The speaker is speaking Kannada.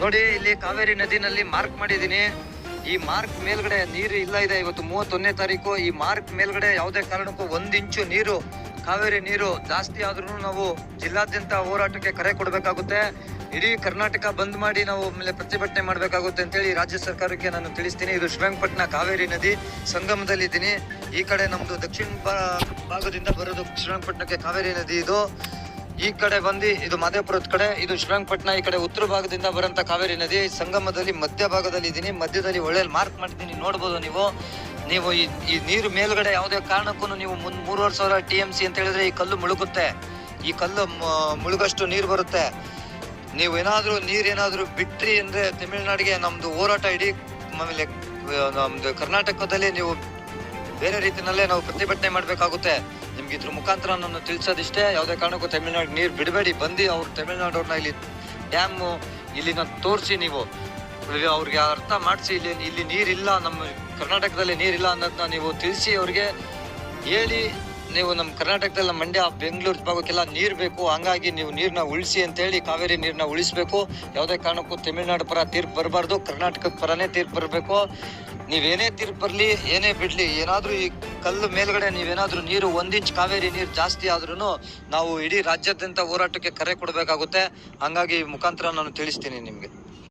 ನೋಡಿ, ಇಲ್ಲಿ ಕಾವೇರಿ ನದಿನಲ್ಲಿ ಮಾರ್ಕ್ ಮಾಡಿದೀನಿ. ಈ ಮಾರ್ಕ್ ಮೇಲ್ಗಡೆ ನೀರು ಇಲ್ಲ ಇದೆ. ಇವತ್ತು 31ನೇ ತಾರೀಕು. ಈ ಮಾರ್ಕ್ ಮೇಲ್ಗಡೆ ಯಾವುದೇ ಕಾರಣಕ್ಕೂ 1 ಇಂಚು ನೀರು, ಕಾವೇರಿ ನೀರು ಜಾಸ್ತಿ ಆದ್ರೂ ನಾವು ಜಿಲ್ಲಾದ್ಯಂತ ಹೋರಾಟಕ್ಕೆ ಕರೆ ಕೊಡಬೇಕಾಗುತ್ತೆ. ಇಡೀ ಕರ್ನಾಟಕ ಬಂದ್ ಮಾಡಿ ನಾವು ಆಮೇಲೆ ಪ್ರತಿಭಟನೆ ಮಾಡಬೇಕಾಗುತ್ತೆ ಅಂತೇಳಿ ರಾಜ್ಯ ಸರ್ಕಾರಕ್ಕೆ ನಾನು ತಿಳಿಸ್ತೀನಿ. ಇದು ಶ್ರೀರಂಗಪಟ್ಟಣ ಕಾವೇರಿ ನದಿ ಸಂಗಮದಲ್ಲಿ ಇದ್ದೀನಿ. ಈ ಕಡೆ ನಮ್ದು ದಕ್ಷಿಣ ಭಾಗದಿಂದ ಬರೋದು ಶ್ರೀರಂಗಪಟ್ಟಣಕ್ಕೆ ಕಾವೇರಿ ನದಿ. ಇದು ಈ ಕಡೆ ಬಂದು ಇದು ಮಾದೇಪುರದ ಕಡೆ, ಇದು ಶ್ರೀರಂಗಪಟ್ಟಣ. ಈ ಕಡೆ ಉತ್ತರ ಭಾಗದಿಂದ ಬರೋಂಥ ಕಾವೇರಿ ನದಿ ಸಂಗಮದಲ್ಲಿ ಮಧ್ಯ ಭಾಗದಲ್ಲಿ ಇದ್ದೀನಿ. ಮಧ್ಯದಲ್ಲಿ ಒಳ್ಳೆ ಮಾರ್ಕ್ ಮಾಡಿದ್ದೀನಿ, ನೋಡ್ಬೋದು ನೀವು ಈ ನೀರು ಮೇಲ್ಗಡೆ ಯಾವುದೇ ಕಾರಣಕ್ಕೂ ನೀವು 3,500 TMC ಅಂತ ಹೇಳಿದ್ರೆ ಈ ಕಲ್ಲು ಮುಳುಗುತ್ತೆ. ಈ ಕಲ್ಲು ಮುಳುಗಷ್ಟು ನೀರು ಬರುತ್ತೆ. ನೀವು ನೀರೇನಾದ್ರೂ ಬಿಟ್ರಿ ಅಂದ್ರೆ ತಮಿಳುನಾಡಿಗೆ ನಮ್ದು ಹೋರಾಟ ಇಡೀ ಆಮೇಲೆ ನಮ್ದು ಕರ್ನಾಟಕದಲ್ಲಿ ನೀವು ಬೇರೆ ರೀತಿನಲ್ಲೇ ನಾವು ಪ್ರತಿಭಟನೆ ಮಾಡ್ಬೇಕಾಗುತ್ತೆ. ನಿಮ್ಗೆ ಇದ್ರ ಮುಖಾಂತರ ನಾನು ತಿಳಿಸೋದಿಷ್ಟೇ, ಯಾವುದೇ ಕಾರಣಕ್ಕೂ ತಮಿಳುನಾಡು ನೀರು ಬಿಡಬೇಡಿ. ಬಂದು ಅವ್ರು ತಮಿಳುನಾಡವ್ರನ್ನ ಇಲ್ಲಿ ಡ್ಯಾಮು ಇಲ್ಲಿನ ತೋರಿಸಿ, ನೀವು ಅವ್ರಿಗೆ ಅರ್ಥ ಮಾಡಿಸಿ, ಇಲ್ಲಿ ನೀರಿಲ್ಲ, ನಮ್ಮ ಕರ್ನಾಟಕದಲ್ಲಿ ನೀರಿಲ್ಲ ಅನ್ನೋದನ್ನ ನೀವು ತಿಳಿಸಿ, ಅವ್ರಿಗೆ ಹೇಳಿ, ನೀವು ನಮ್ಮ ಕರ್ನಾಟಕದಲ್ಲಿ ಮಂಡ್ಯ ಬೆಂಗಳೂರು ಭಾಗಕ್ಕೆಲ್ಲ ನೀರು ಬೇಕು, ಹಂಗಾಗಿ ನೀವು ನೀರನ್ನ ಉಳಿಸಿ ಅಂತೇಳಿ, ಕಾವೇರಿ ನೀರನ್ನ ಉಳಿಸ್ಬೇಕು. ಯಾವುದೇ ಕಾರಣಕ್ಕೂ ತಮಿಳುನಾಡು ಪರ ತೀರ್ಪು ಬರಬಾರ್ದು, ಕರ್ನಾಟಕದ ಪರನೇ ತೀರ್ಪು ಬರಬೇಕು. ನೀವೇನೇ ತೀರ್ಪು ಬರಲಿ, ಏನೇ ಬಿಡ್ಲಿ, ಏನಾದ್ರೂ ಈ ಕಲ್ಲು ಮೇಲ್ಗಡೆ ನೀವೇನಾದ್ರೂ ನೀರು 1 ಇಂಚ್ ಕಾವೇರಿ ನೀರು ಜಾಸ್ತಿ ಆದ್ರೂ ನಾವು ಇಡೀ ರಾಜ್ಯಾದ್ಯಂತ ಹೋರಾಟಕ್ಕೆ ಕರೆ ಕೊಡಬೇಕಾಗುತ್ತೆ. ಹಂಗಾಗಿ ಈ ಮುಖಾಂತರ ನಾನು ತಿಳಿಸ್ತೀನಿ ನಿಮ್ಗೆ.